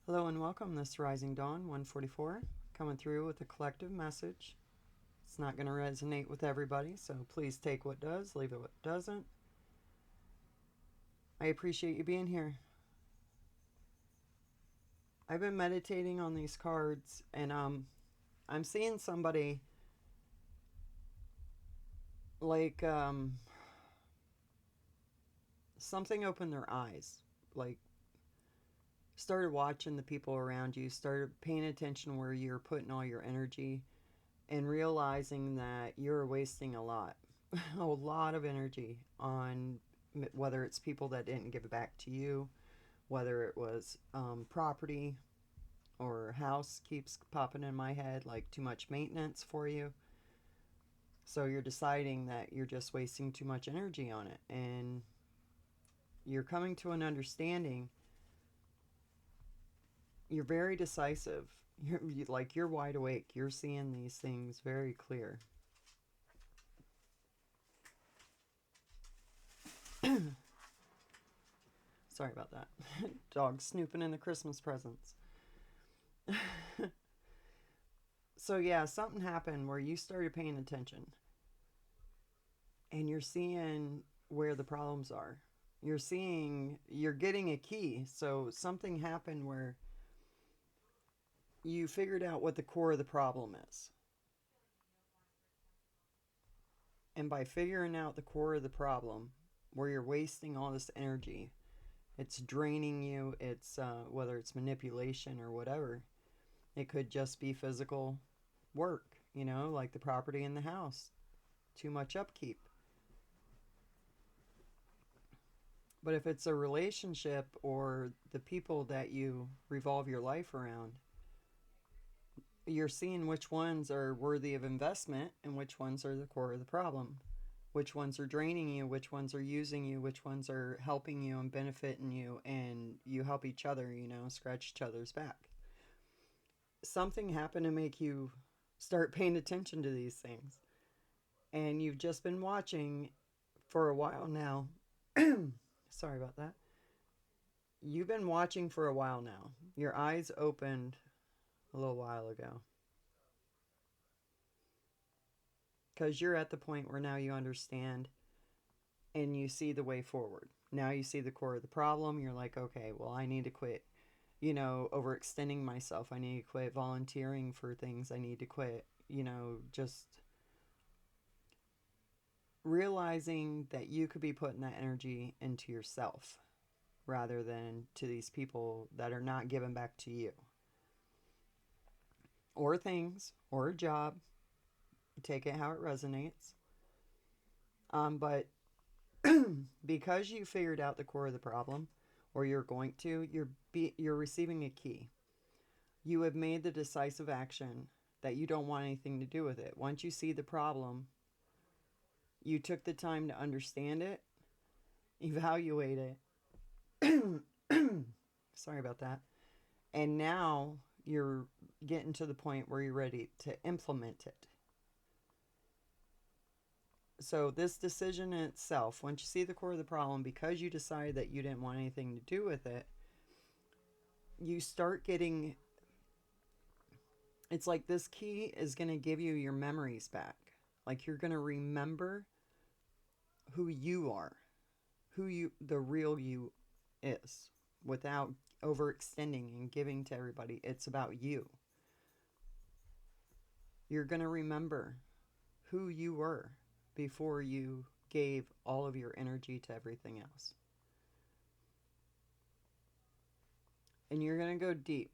Hello and welcome. This is Rising Dawn 144 coming through with a collective message. It's not going to resonate with everybody, so please take what does, leave it what doesn't. I appreciate you being here. I've been meditating on these cards and I'm seeing somebody like something open their eyes, like started watching the people around you, started paying attention where you're putting all your energy and realizing that you're wasting a lot, a lot of energy on whether it's people that didn't give it back to you, whether it was property or house keeps popping in my head, like too much maintenance for you. So you're deciding that you're just wasting too much energy on it. And you're coming to an understanding. You're very decisive. You're wide awake. You're seeing these things very clear. Sorry about that. Dog snooping in the Christmas presents. So, yeah, something happened where you started paying attention and you're seeing where the problems are. You're getting a key. So, something happened where you figured out what the core of the problem is. And by figuring out the core of the problem, where you're wasting all this energy, it's draining you, it's whether it's manipulation or whatever. It could just be physical work, like the property in the house, too much upkeep. But if it's a relationship or the people that you revolve your life around, you're seeing which ones are worthy of investment and which ones are the core of the problem. Which ones are draining you, which ones are using you, which ones are helping you and benefiting you, and you help each other, scratch each other's back. Something happened to make you start paying attention to these things. And you've just been watching for a while now. Sorry about that. You've been watching for a while now. Your eyes opened a little while ago. Because you're at the point where now you understand and you see the way forward. Now you see the core of the problem. You're like, okay, well, I need to quit, overextending myself. I need to quit volunteering for things. I need to quit, just realizing that you could be putting that energy into yourself rather than to these people that are not giving back to you or things or a job. Take it how it resonates. But because you figured out the core of the problem, or you're going to, you're receiving a key. You have made the decisive action that you don't want anything to do with it. Once you see the problem, you took the time to understand it, evaluate it. Sorry about that. And now you're getting to the point where you're ready to implement it. So, this decision in itself, once you see the core of the problem, because you decided that you didn't want anything to do with it, you start getting, it's like this key is going to give you your memories back. Like you're going to remember who you are, the real you is, without overextending and giving to everybody. It's about you. You're going to remember who you were before you gave all of your energy to everything else. And you're going to go deep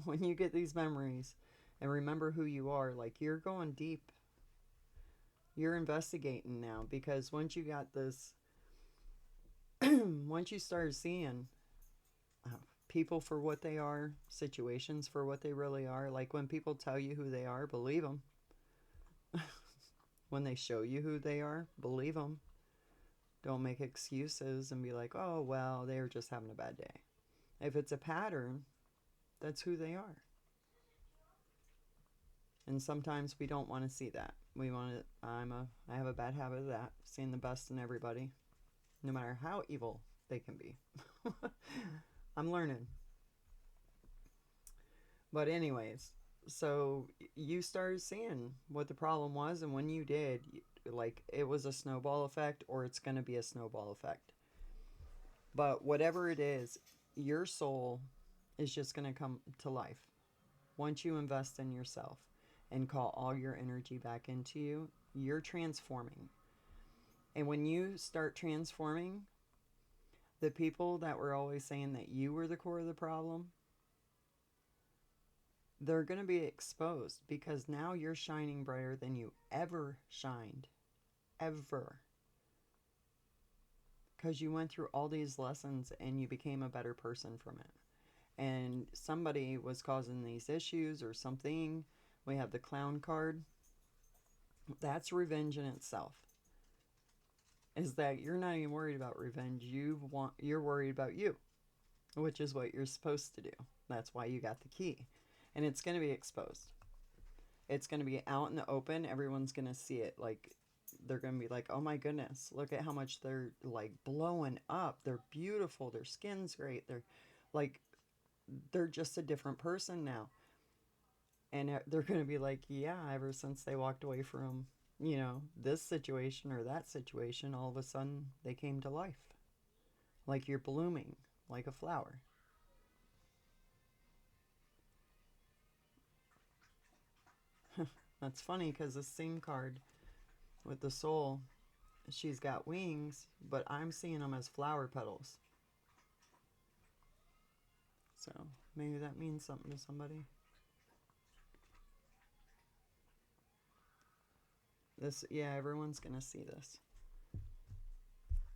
when you get these memories and remember who you are. Like you're going deep. You're investigating now because once you got this, once you start seeing people for what they are, situations for what they really are, like when people tell you who they are, believe them. When they show you who they are, believe them. Don't make excuses and be like, oh, well, they were just having a bad day. If it's a pattern, that's who they are. And sometimes we don't want to see that. We want to, I have a bad habit of that, seeing the best in everybody, no matter how evil they can be. I'm learning. But anyways, so you started seeing what the problem was, and when you did, like it was a snowball effect, or it's going to be a snowball effect. But whatever it is, your soul is just going to come to life once you invest in yourself and call all your energy back into you. You're transforming, and when you start transforming, the people that were always saying that you were the core of the problem, they're going to be exposed because now you're shining brighter than you ever shined. Ever. Because you went through all these lessons and you became a better person from it. And somebody was causing these issues or something. We have the clown card. That's revenge in itself. Is that you're not even worried about revenge. You're worried about you, which is what you're supposed to do. That's why you got the key. And it's going to be exposed. It's going to be out in the open. Everyone's going to see it. Like, they're going to be like, oh my goodness, look at how much they're like blowing up. They're beautiful. Their skin's great. Like, they're just a different person now. And they're going to be like, yeah, ever since they walked away from, this situation or that situation, all of a sudden they came to life. Like you're blooming like a flower. That's funny because the same card with the soul, she's got wings, but I'm seeing them as flower petals. So maybe that means something to somebody. This, yeah, everyone's going to see this.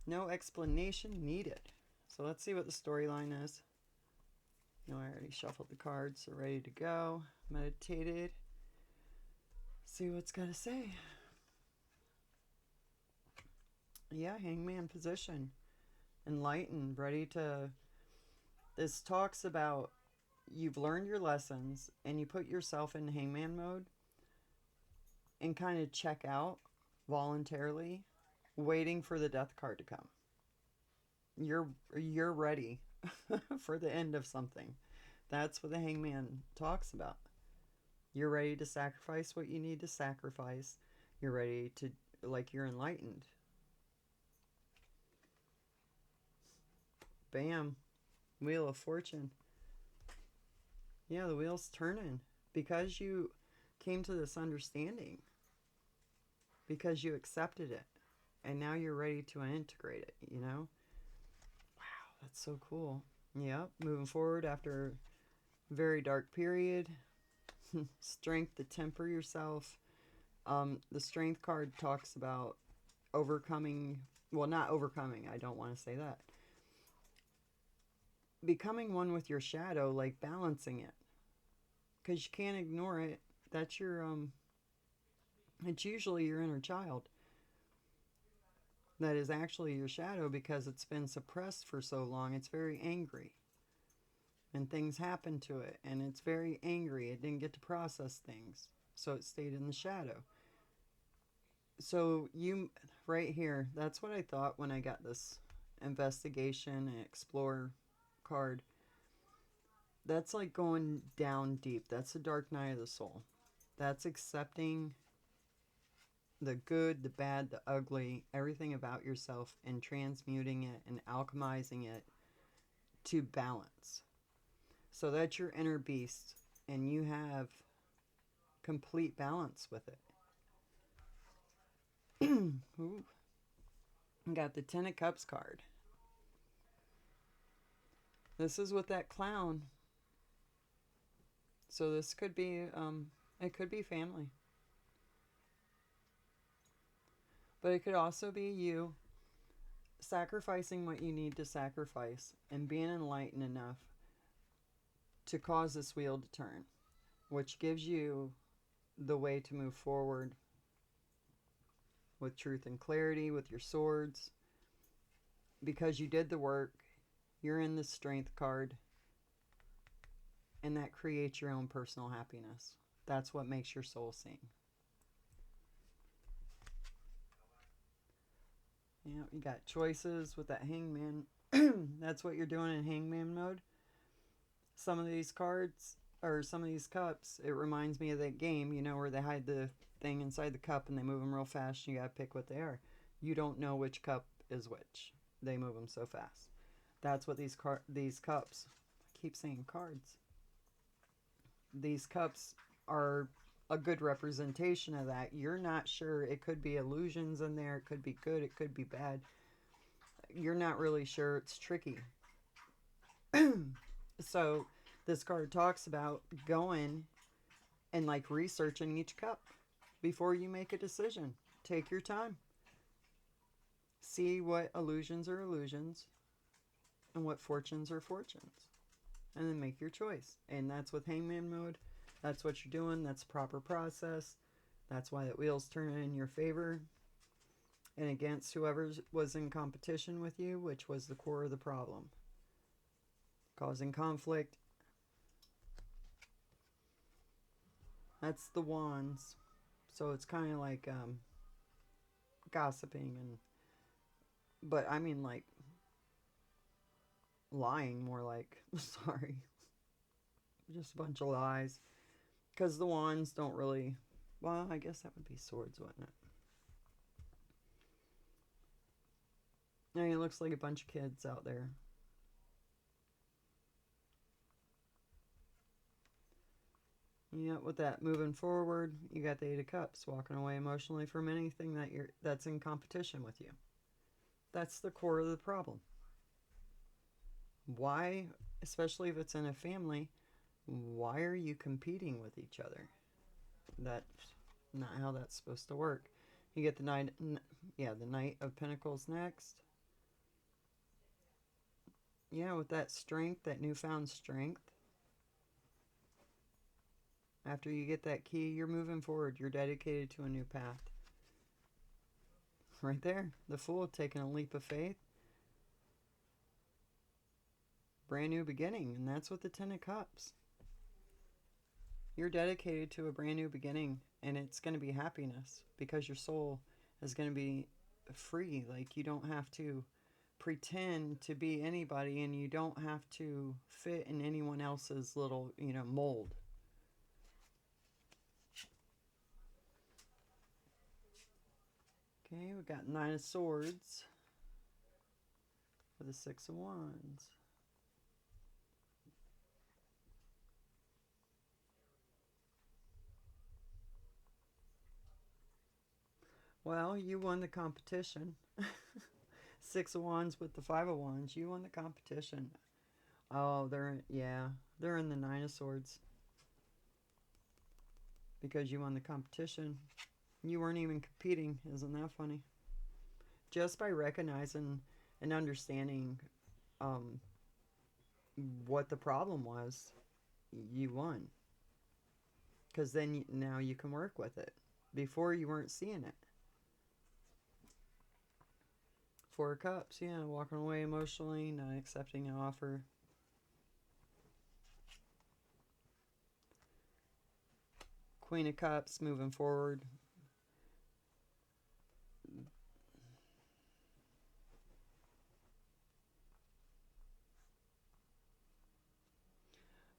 No explanation needed. So let's see what the storyline is. No, I already shuffled the cards, so ready to go. Meditated. See what's got to say. Yeah, hangman position. Enlightened, ready to. This talks about you've learned your lessons and you put yourself in hangman mode and kind of check out voluntarily, waiting for the death card to come. You're ready for the end of something. That's what the hangman talks about. You're ready to sacrifice what you need to sacrifice. You're ready to, like, you're enlightened. Bam. Wheel of Fortune. Yeah, the wheel's turning because you came to this understanding, because you accepted it, and now you're ready to integrate it. Wow, that's so cool. Yep, moving forward after a very dark period. Strength to temper yourself. The strength card talks about overcoming, well, not overcoming, I don't want to say that. Becoming one with your shadow, like balancing it. Because you can't ignore it. That's it's usually your inner child that is actually your shadow because it's been suppressed for so long. It's very angry. And things happen to it. And it's very angry. It didn't get to process things. So it stayed in the shadow. So you, right here, that's what I thought when I got this investigation and explore card. That's like going down deep. That's the dark night of the soul. That's accepting the good, the bad, the ugly, everything about yourself and transmuting it and alchemizing it to balance. So that's your inner beast and you have complete balance with it. Ooh. Got the Ten of Cups card. This is with that clown. So this could be, it could be family. But it could also be you sacrificing what you need to sacrifice and being enlightened enough to cause this wheel to turn, which gives you the way to move forward with truth and clarity with your swords. Because you did the work, you're in the strength card, and that creates your own personal happiness. That's what makes your soul sing. Yeah, you got choices with that hangman. That's what you're doing in hangman mode. Some of these cards or some of these cups, it reminds me of that game, you know, where they hide the thing inside the cup and they move them real fast and you gotta pick what they are. You don't know which cup is which. They move them so fast. That's what these cups, I keep saying cards. These cups are a good representation of that. You're not sure. It could be illusions in there. It could be good. It could be bad. You're not really sure. It's tricky. So this card talks about going and like researching each cup before you make a decision. Take your time. See what illusions are illusions and what fortunes are fortunes. And then make your choice. And that's with hangman mode. That's what you're doing. That's proper process. That's why the wheels turn in your favor and against whoever was in competition with you, which was the core of the problem. Causing conflict. That's the wands. So it's kind of like gossiping and, but I mean like lying more like, sorry, just a bunch of lies. Because the wands don't really, well, I guess that would be swords, wouldn't it? I mean, it looks like a bunch of kids out there. Yeah, with that moving forward, you got the Eight of Cups, walking away emotionally from anything that's in competition with you. That's the core of the problem. Why, especially if it's in a family, why are you competing with each other? That's not how that's supposed to work. You get the the Knight of Pentacles next. Yeah, with that strength, that newfound strength. After you get that key, you're moving forward. You're dedicated to a new path. Right there, the Fool taking a leap of faith. Brand new beginning, and that's with the Ten of Cups. You're dedicated to a brand new beginning, and it's going to be happiness because your soul is going to be free. Like, you don't have to pretend to be anybody, and you don't have to fit in anyone else's little, mold. Okay, we got Nine of Swords with the Six of Wands. Well, you won the competition. Six of Wands with the Five of Wands. You won the competition. Oh, they're in the Nine of Swords. Because you won the competition. You weren't even competing. Isn't that funny? Just by recognizing and understanding what the problem was, you won. Because then now you can work with it. Before you weren't seeing it. Four of Cups, yeah, walking away emotionally, not accepting an offer. Queen of Cups, moving forward.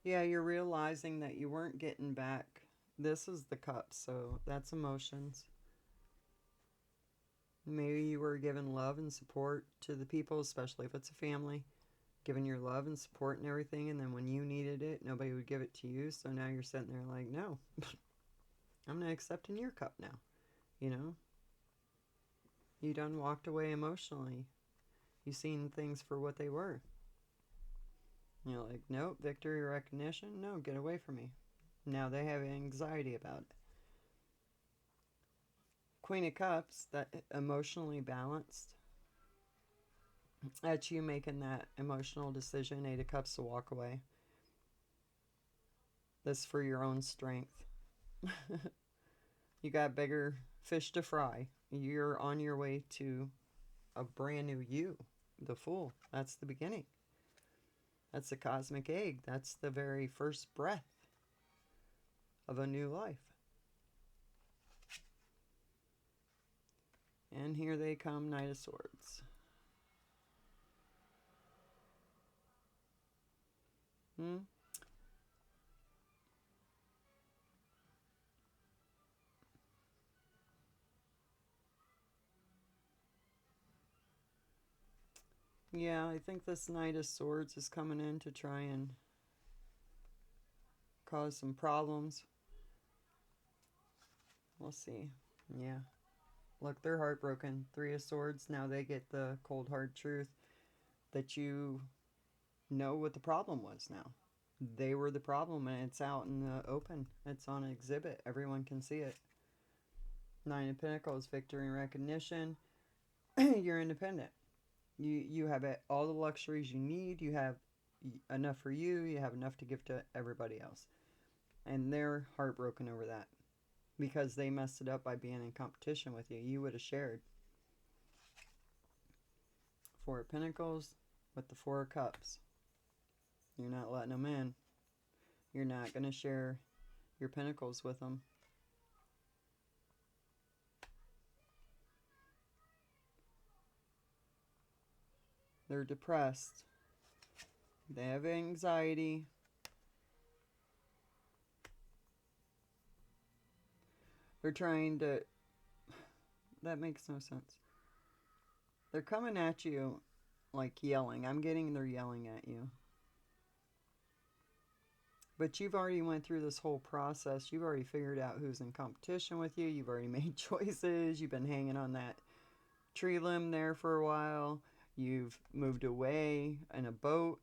Yeah, you're realizing that you weren't getting back. This is the Cups, so that's emotions. Maybe you were giving love and support to the people, especially if it's a family. Giving your love and support and everything, and then when you needed it, nobody would give it to you. So now you're sitting there like, no, I'm not accepting your cup now. You know? You done walked away emotionally. You seen things for what they were. You're like, nope, victory recognition? No, get away from me. Now they have anxiety about it. Queen of Cups, that emotionally balanced. That's you making that emotional decision. Eight of Cups to walk away. This for your own strength. You got bigger fish to fry. You're on your way to a brand new you. The Fool. That's the beginning. That's the cosmic egg. That's the very first breath of a new life. And here they come, Knight of Swords. Yeah, I think this Knight of Swords is coming in to try and cause some problems. We'll see. Yeah. Look, they're heartbroken. Three of Swords, now they get the cold hard truth that you know what the problem was now. They were the problem, and it's out in the open. It's on an exhibit. Everyone can see it. Nine of Pentacles, victory and recognition. You're independent. You have all the luxuries you need. You have enough for you. You have enough to give to everybody else. And they're heartbroken over that because they messed it up by being in competition with you. You would have shared. Four of Pentacles with the Four of Cups. You're not letting them in. You're not going to share your pentacles with them. They're depressed. They have anxiety. They're trying to... That makes no sense. They're coming at you like yelling. I'm getting they're yelling at you. But you've already went through this whole process. You've already figured out who's in competition with you. You've already made choices. You've been hanging on that tree limb there for a while. You've moved away in a boat.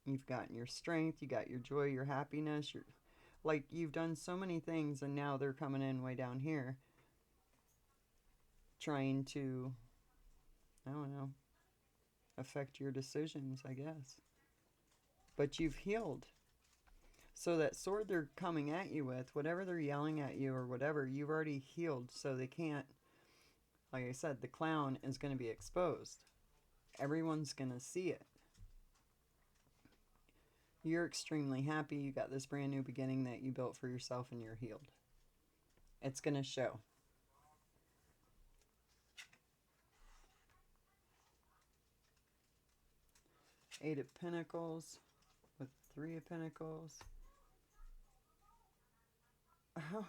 You've gotten your strength. You got your joy, your happiness. Like, you've done so many things, and now they're coming in way down here trying to, I don't know, affect your decisions, I guess. But you've healed. So that sword they're coming at you with, whatever they're yelling at you or whatever, you've already healed, so they can't, like I said, the clown is going to be exposed. Everyone's going to see it. You're extremely happy. You got this brand new beginning that you built for yourself, and you're healed. It's going to show. Eight of Pentacles with Three of Pentacles. Oh,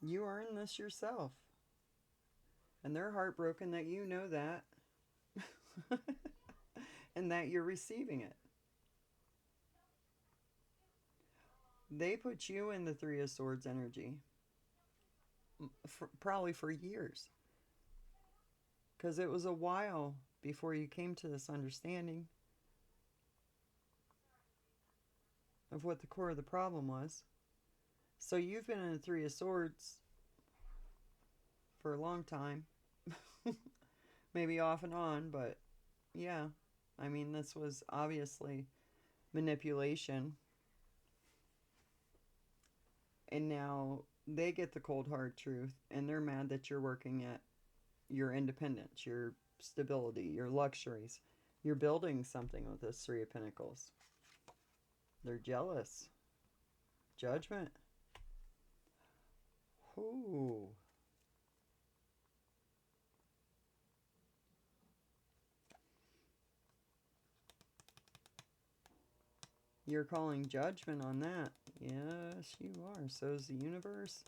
you earned this yourself. And they're heartbroken that you know that. And that you're receiving it. They put you in the Three of Swords energy. Probably for years. Because it was a while before you came to this understanding of what the core of the problem was. So you've been in the Three of Swords for a long time. Maybe off and on, but yeah. I mean, this was obviously manipulation. And now they get the cold hard truth, and they're mad that you're working at your independence, your stability, your luxuries. You're building something with this Three of Pentacles. They're jealous. Judgment. Ooh. You're calling judgment on that. Yes, you are. So is the universe.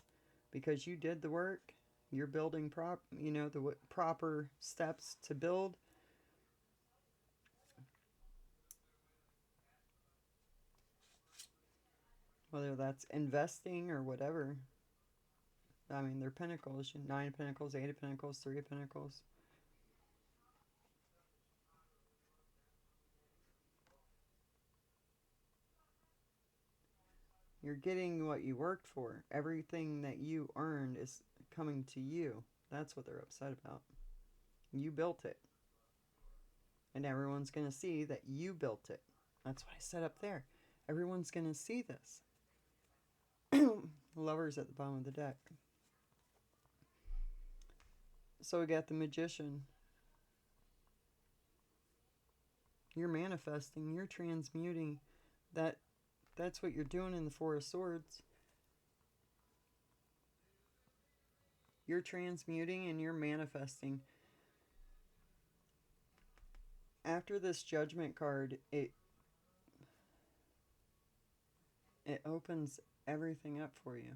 Because you did the work. You're building the proper steps to build. Whether that's investing or whatever. I mean, they're pentacles. Nine of Pentacles, Eight of Pentacles, Three of Pentacles. You're getting what you worked for. Everything that you earned is coming to you. That's what they're upset about. You built it. And everyone's going to see that you built it. That's what I said up there. Everyone's going to see this. Lovers at the bottom of the deck. So we got the Magician. You're manifesting. You're transmuting. That's what you're doing in the Four of Swords. You're transmuting and you're manifesting. After this Judgment card, it opens everything up for you.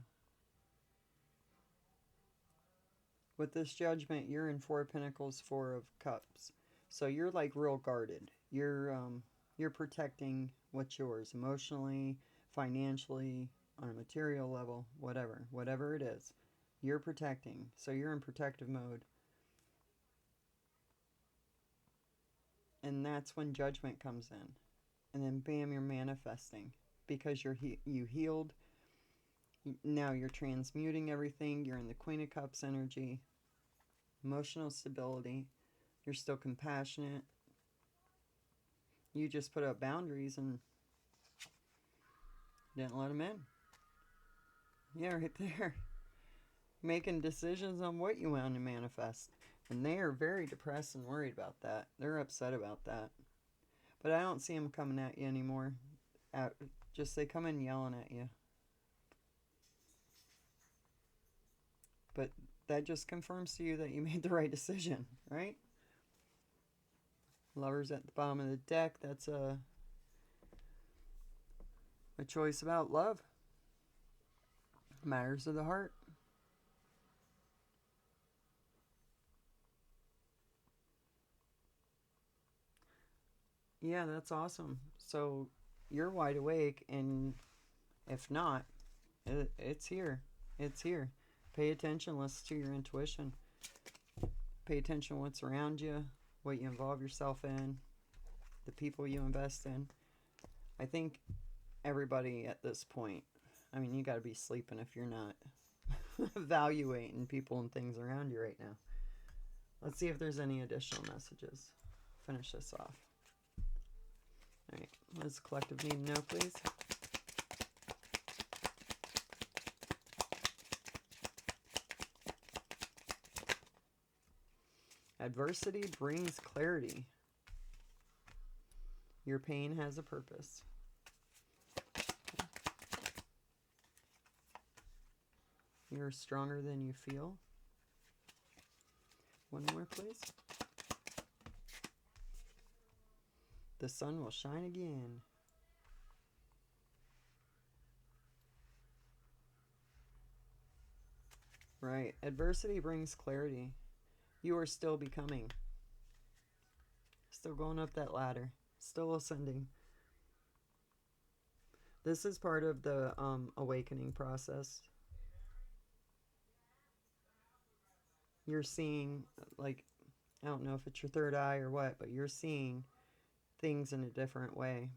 With this Judgment, you're in Four of Pentacles, Four of Cups. So you're like real guarded. You're protecting what's yours emotionally, financially, on a material level, whatever it is. You're protecting. So you're in protective mode. And that's when judgment comes in. And then bam, you're manifesting because you healed. Now you're transmuting everything. You're in the Queen of Cups energy, emotional stability. You're still compassionate. You just put up boundaries and didn't let them in. Yeah, right there. Making decisions on what you want to manifest. And they are very depressed and worried about that. They're upset about that. But I don't see them coming at you anymore. Just they come in yelling at you. But that just confirms to you that you made the right decision, right? Lovers at the bottom of the deck. That's a choice about love. Matters of the heart. Yeah, that's awesome. So you're wide awake, and if not, it's here. It's here. Pay attention. Listen to your intuition. Pay attention to what's around you, what you involve yourself in, the people you invest in. I think everybody at this point, I mean, you got to be sleeping if you're not evaluating people and things around you right now. Let's see if there's any additional messages. Finish this off. All right, what does the collective need to know, please? Adversity brings clarity. Your pain has a purpose. You're stronger than you feel. One more, please. The sun will shine again. Right. Adversity brings clarity. You are still becoming. Still going up that ladder. Still ascending. This is part of the awakening process. You're seeing, like, I don't know if it's your third eye or what, but you're seeing things in a different way.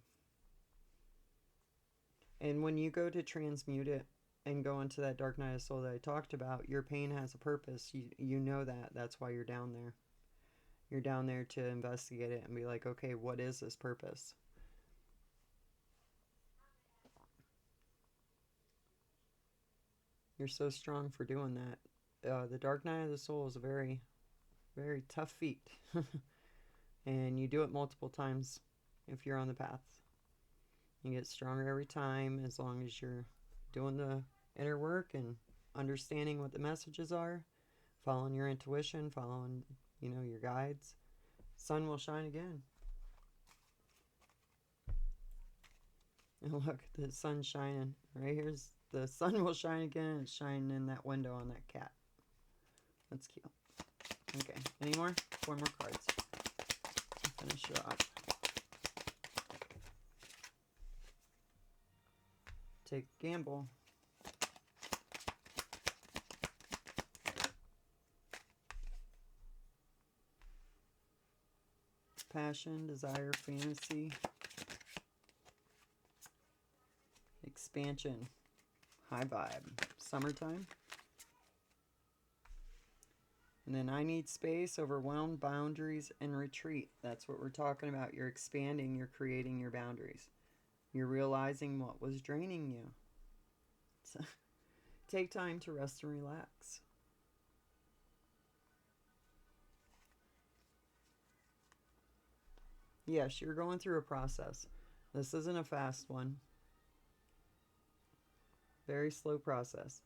And when you go to transmute it and go into that dark night of soul that I talked about, your pain has a purpose. You know that. That's why you're down there. You're down there to investigate it and be like, okay, what is this purpose? You're so strong for doing that. The dark night of the soul is a very, very tough feat. And you do it multiple times if you're on the path. You get stronger every time as long as you're doing the inner work and understanding what the messages are, following your intuition, following, your guides. Sun will shine again. And look, the sun's shining. Right here's the sun will shine again. It's shining in that window on that cat. That's cute. Okay, any more? 4 more cards. Finish it off. Take a gamble. Passion, desire, fantasy. Expansion. High vibe. Summertime. And then I need space, overwhelmed, boundaries, and retreat. That's what we're talking about. You're expanding, you're creating your boundaries. You're realizing what was draining you. So, take time to rest and relax. Yes, you're going through a process. This isn't a fast one. Very slow process.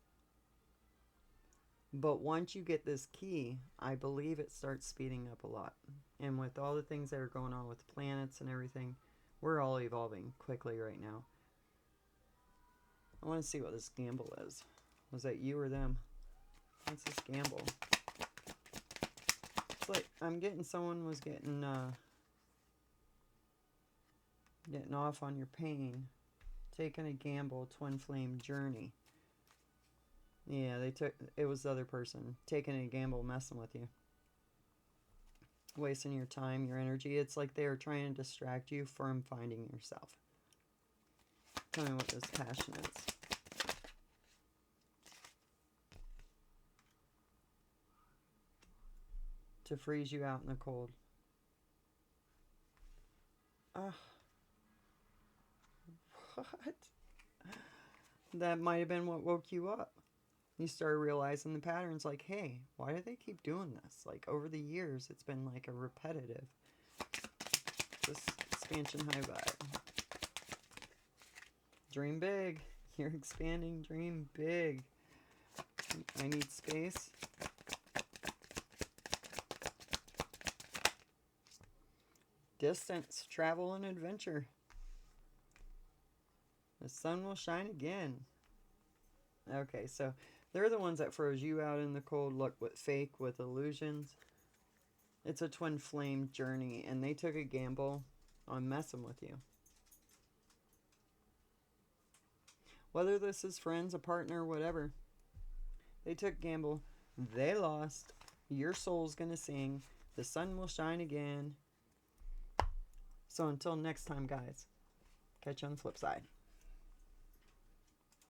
But once you get this key, I believe it starts speeding up a lot. And with all the things that are going on with the planets and everything, we're all evolving quickly right now. I want to see what this gamble is. Was that you or them? What's this gamble? It's like I'm getting someone was getting off on your pain, taking a gamble, twin flame journey. Yeah, it was the other person taking a gamble, messing with you, wasting your time, your energy. It's like they were trying to distract you from finding yourself. Tell me what this passion is. To freeze you out in the cold. What? That might have been what woke you up. You started realizing the patterns, like, hey, why do they keep doing this? Like, over the years, it's been like a repetitive. This expansion high vibe. Dream big. You're expanding. Dream big. I need space. Distance, travel, and adventure. The sun will shine again. Okay, so they're the ones that froze you out in the cold. Look, with fake, with illusions. It's a twin flame journey, and they took a gamble on messing with you. Whether this is friends, a partner, whatever, they took a gamble. They lost. Your soul's gonna sing. The sun will shine again. So until next time, guys, catch you on the flip side.